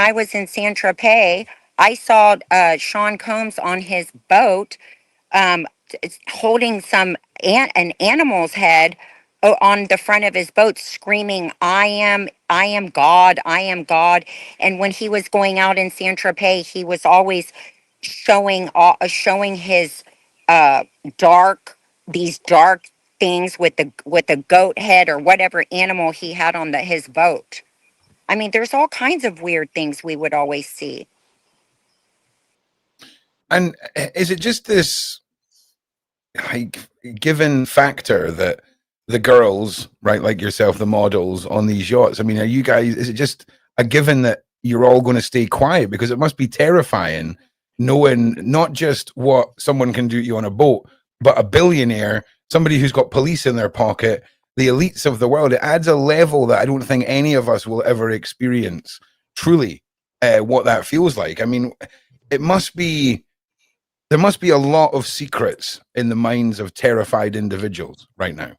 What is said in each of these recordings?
I was in San Tropez, I saw Shaun Combs on his boat, um, holding an animal's head on the front of his boat, screaming, I am God, I am God." And when he was going out in San Tropez, he was always showing his uh, dark these dark things with the goat head or whatever animal he had on his boat. I mean, there's all kinds of weird things we would always see. And is it just this like given factor that the girls, right, like yourself, the models on these yachts? I mean, are you guys? Is it just a given that you're all going to stay quiet? Because it must be terrifying knowing not just what someone can do to you on a boat, but a billionaire, somebody who's got police in their pocket, the elites of the world. It adds a level that I don't think any of us will ever experience truly what that feels like. I mean, it must be there must be a lot of secrets in the minds of terrified individuals right now,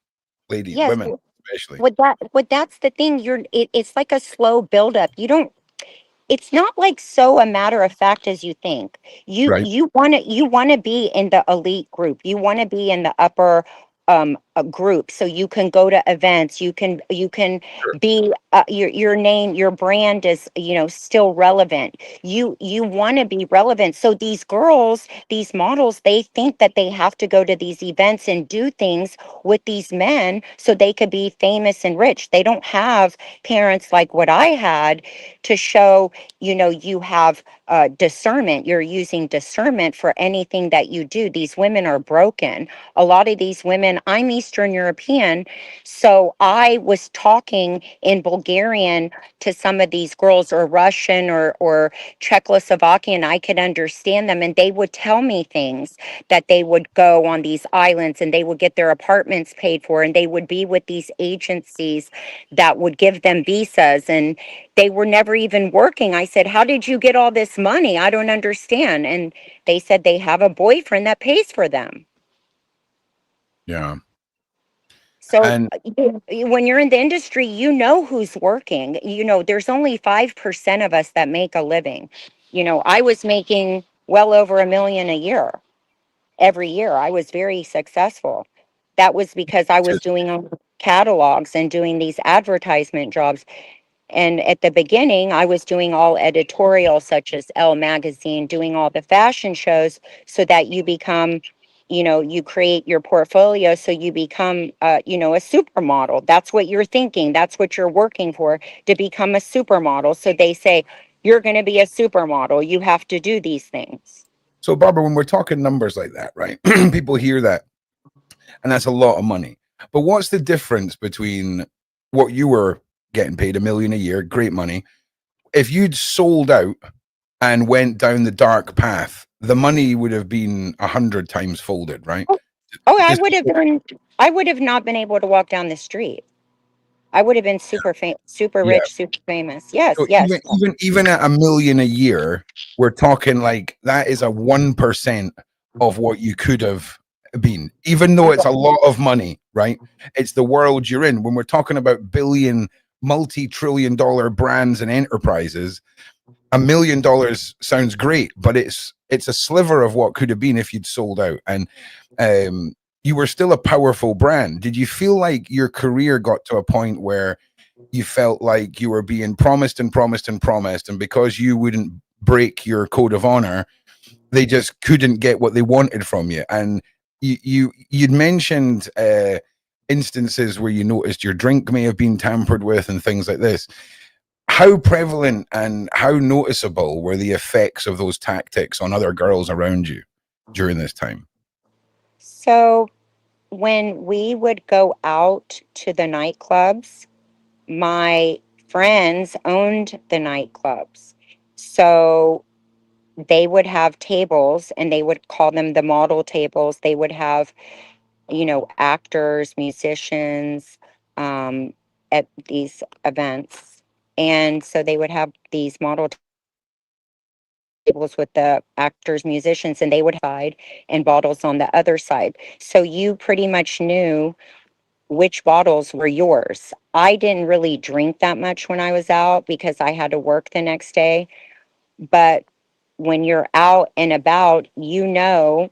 ladies, Yes, women, especially. what that's the thing. It's like a slow buildup. You don't. It's not like so a matter of fact as you think. Right. You want to be in the elite group. You want to be in the upper group, so you can go to events. You can Sure. be your name, your brand is still relevant. You want to be relevant. So these girls, these models, they think that they have to go to these events and do things with these men so they could be famous and rich. They don't have parents like what I had to show you have discernment. You're using discernment for anything that you do. These women are broken. A lot of these women, I'm Eastern European, so I was talking in Bulgarian to some of these girls, or Russian, or Czechoslovakian. I could understand them, and they would tell me things that they would go on these islands and they would get their apartments paid for, and they would be with these agencies that would give them visas, and they were never even working. I said, "How did you get all this money? I don't understand." And they said they have a boyfriend that pays for them. Yeah. So And when you're in the industry, you know who's working. There's only 5% of us that make a living. I was making well over 1 million a year. Every year I was very successful. That was because I was just doing catalogs and doing these advertisement jobs. And at the beginning, I was doing all editorial, such as Elle Magazine, doing all the fashion shows, so that you create your portfolio, so you become, a supermodel. That's what you're thinking. That's what you're working for, to become a supermodel. So they say, "You're going to be a supermodel. You have to do these things." so, Barbara, when we're talking numbers like that, right? People hear that, and that's a lot of money. But what's the difference between what you were getting paid, 1 million a year, great money? If you'd sold out and went down the dark path, the money would have been 100 times folded, right? Oh, oh, Just I would have not been able to walk down the street. I would have been super yeah. rich, super famous. Yes, So yes. even at 1 million a year, we're talking like that is a 1% of what you could have been, even though it's a lot of money, right? It's the world you're in. When we're talking about billion, multi-trillion dollar brands and enterprises, $1 million sounds great, but it's a sliver of what could have been if you'd sold out. And you were still a powerful brand. Did you feel like your career got to a point where you felt like you were being promised and promised and promised, and because you wouldn't break your code of honor, they just couldn't get what they wanted from you? And you'd mentioned instances where you noticed your drink may have been tampered with and things like this. How prevalent and how noticeable were the effects of those tactics on other girls around you during this time? So when we would go out to the nightclubs, my friends owned the nightclubs. So they would have tables, and they would call them the model tables. They would have, actors, musicians, at these events. And so they would have these model tables with the actors, musicians, and they would hide, and bottles on the other side. So you pretty much knew which bottles were yours. I didn't really drink that much when I was out because I had to work the next day. But when you're out and about, you know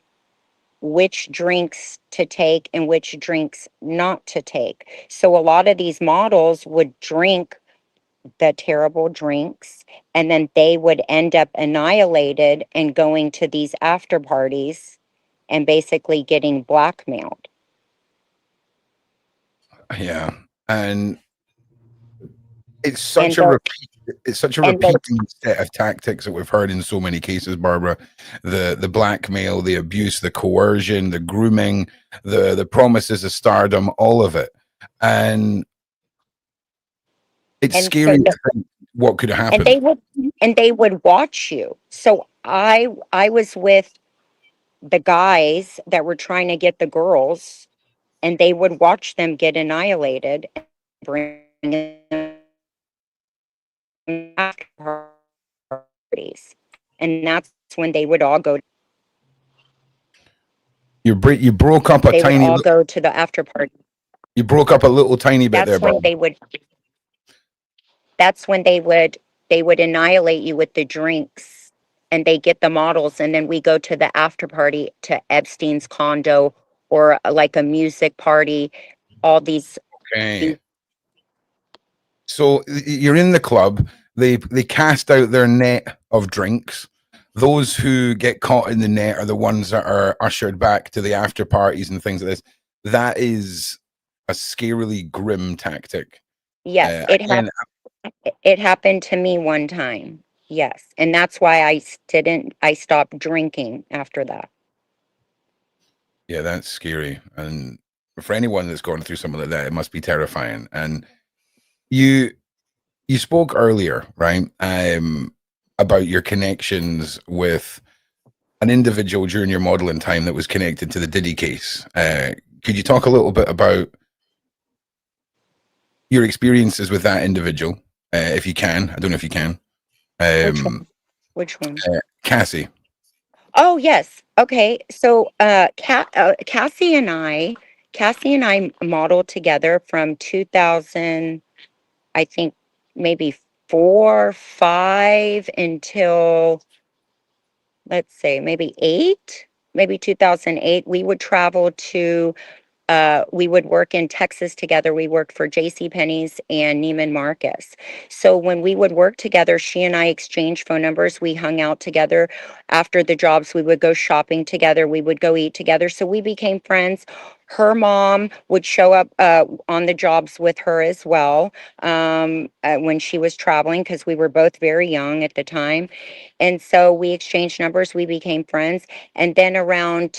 which drinks to take and which drinks not to take. So a lot of these models would drink the terrible drinks, and then they would end up annihilated and going to these after parties and basically getting blackmailed. Yeah. And it's And such a the repeat, it's such a and the repeating set of tactics that we've heard in so many cases, Barbara. The blackmail, the abuse, the coercion, the grooming, the promises of stardom, all of it. And it's and so scary the, to think what could and happen. they would watch you. So I was with the guys that were trying to get the girls, and they would watch them get annihilated and bring them after parties. And that's when they would all go You broke up a they would tiny, all go to the after party. you broke up a little tiny bit there, That's when Barbara. they would annihilate you with the drinks, and they get the models, and then we go to the after party to Epstein's condo, or like a music party, all these Okay. So you're in the club. They cast out their net of drinks. Those who get caught in the net are the ones that are ushered back to the after parties and things like this. That is a scarily grim tactic. yes, Uh, it Again, it happened to me one time. Yes, and that's why I stopped drinking after that. yeah, that's scary. And for anyone that's going through something like that, it must be terrifying. And you you spoke earlier, right? About your connections with an individual during your modeling time that was connected to the Diddy case. Could you talk a little bit about your experiences with that individual, if you can? I don't know if you can. Which Um, one? Which one? Cassie. Oh, yes. Okay. So, Cassie and I modeled together from 2000, I think maybe 4, 5 until, let's say, maybe 8, maybe 2008. We would travel to we would work in Texas together. We worked for J.C. Penney's and Neiman Marcus. So when we would work together, she and I exchanged phone numbers. We hung out together. After the jobs, we would go shopping together. We would go eat together. So we became friends. Her mom would show up on the jobs with her as well, when she was traveling, because we were both very young at the time. And so we exchanged numbers. We became friends. And then around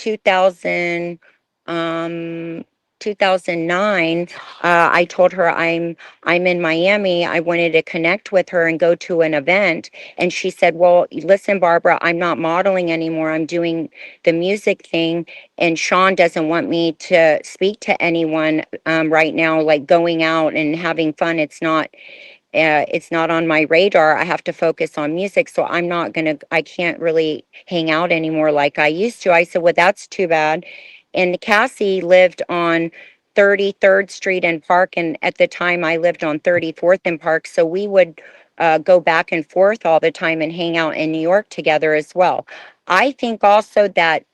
um 2009, I told her I'm in Miami. I wanted to connect with her and go to an event. And she said, well, listen, Barbara, I'm not modeling anymore. I'm doing the music thing, and Shaun doesn't want me to speak to anyone right now, like going out and having fun. It's not on my radar. I have to focus on music. So I can't really hang out anymore like I used to. I said, well, that's too bad. And Cassie lived on 33rd Street and Park. And at the time, I lived on 34th and Park. So we would go back and forth all the time and hang out in New York together as well. I think also that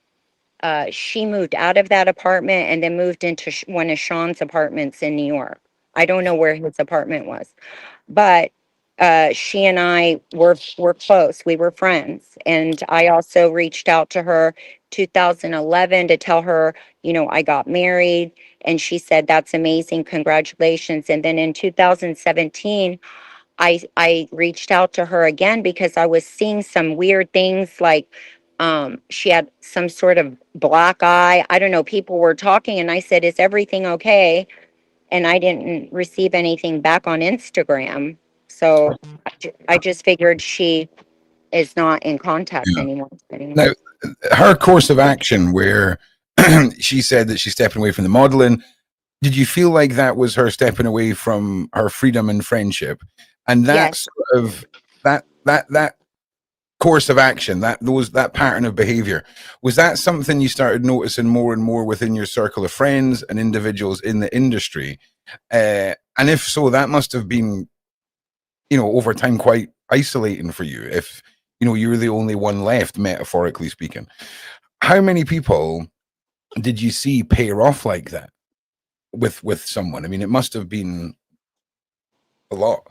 she moved out of that apartment and then moved into one of Shaun's apartments in New York. I don't know where his apartment was, but she and I were close. We were friends, and I also reached out to her 2011 to tell her, I got married, and she said, "That's amazing, congratulations." And then in 2017, I reached out to her again because I was seeing some weird things, like she had some sort of black eye. I don't know. People were talking, and I said, "Is everything okay?" And I didn't receive anything back on Instagram. So I just figured she is not in contact Yeah. anymore. Now, her course of action, where she said that she's stepping away from the modeling, did you feel like that was her stepping away from her freedom and friendship? And that Yes. sort of that course of action, that pattern of behavior, was that something you started noticing more and more within your circle of friends and individuals in the industry? And if so, that must have been, over time quite isolating for you, if you're the only one left, metaphorically speaking. How many people did you see pair off like that with someone? I mean, it must have been a lot.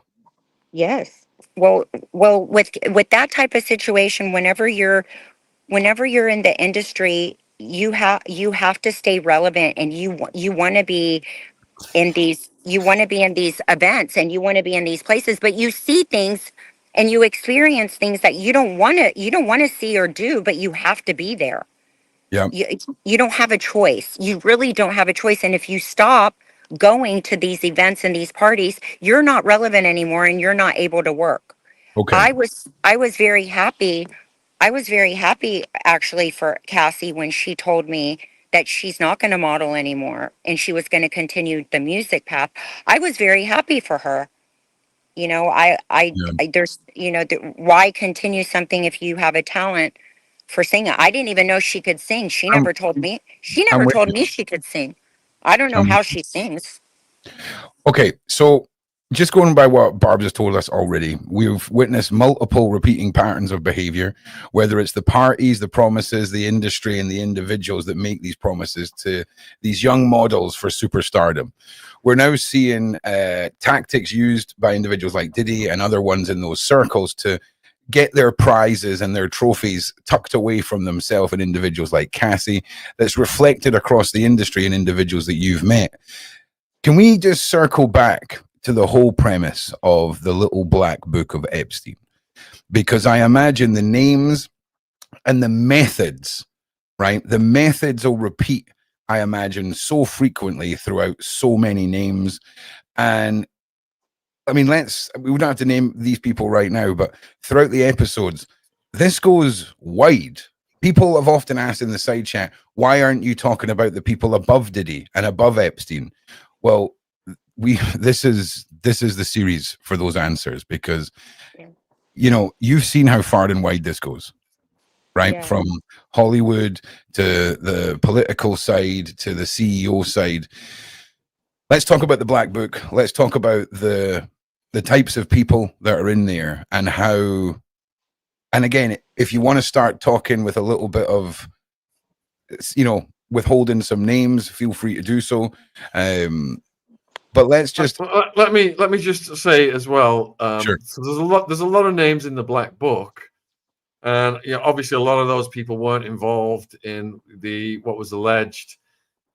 Yes. Well, with that type of situation, whenever you're in the industry, you have to stay relevant, and you want to be in these events, and you want to be in these places, but you see things and you experience things that you don't want to see or do, but you have to be there. Yeah. You don't have a choice. You really don't have a choice. And if you stop going to these events and these parties, you're not relevant anymore, and you're not able to work. Okay. I was very happy. I was very happy actually for Cassie when she told me that she's not going to model anymore and she was going to continue the music path. I was very happy for her. Yeah. There's, why continue something if you have a talent for singing? I didn't even know she could sing. She I'm never told me. She I'm never with told you. me she could sing. I don't know I'm how she sings. Okay, so just going by what Barb has told us already, we've witnessed multiple repeating patterns of behavior, whether it's the parties, the promises, the industry, and the individuals that make these promises to these young models for superstardom. We're now seeing tactics used by individuals like Diddy and other ones in those circles to get their prizes and their trophies tucked away from themselves, and individuals like Cassie, that's reflected across the industry and individuals that you've met. Can we just circle back to the whole premise of the little black book of Epstein? Because I imagine the names and the methods, right? The methods will repeat, I imagine, so frequently throughout so many names. And I mean, we don't have to name these people right now, but throughout the episodes, this goes wide. People have often asked in the side chat, why aren't you talking about the people above Diddy and above Epstein? Well, this is the series for those answers, because Yeah. you've seen how far and wide this goes, right? Yeah. From Hollywood to the political side to the CEO side. Let's talk about the black book. Let's talk about the types of people that are in there, and how, and again, if you want to start talking with a little bit of withholding some names, feel free to do so. But let's just Let me just say as well. Sure. So there's a lot of names in the black book, and obviously a lot of those people weren't involved in the what was alleged.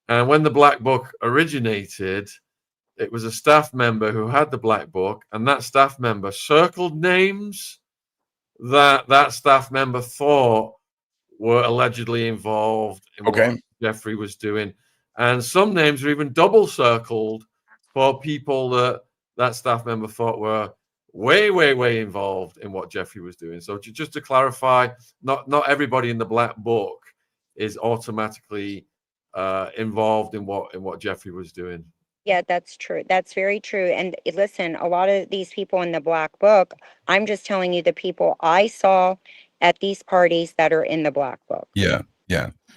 And when the black book originated, it was a staff member who had the black book, and that staff member circled names that staff member thought were allegedly involved in what Okay. Jeffrey was doing. And some names are even double circled for people that staff member thought were way, way, way involved in what Jeffrey was doing. So just to clarify, not everybody in the black book is automatically involved in what Jeffrey was doing. Yeah, that's true. That's very true. And listen, a lot of these people in the black book, I'm just telling you the people I saw at these parties that are in the black book. Yeah. Yeah.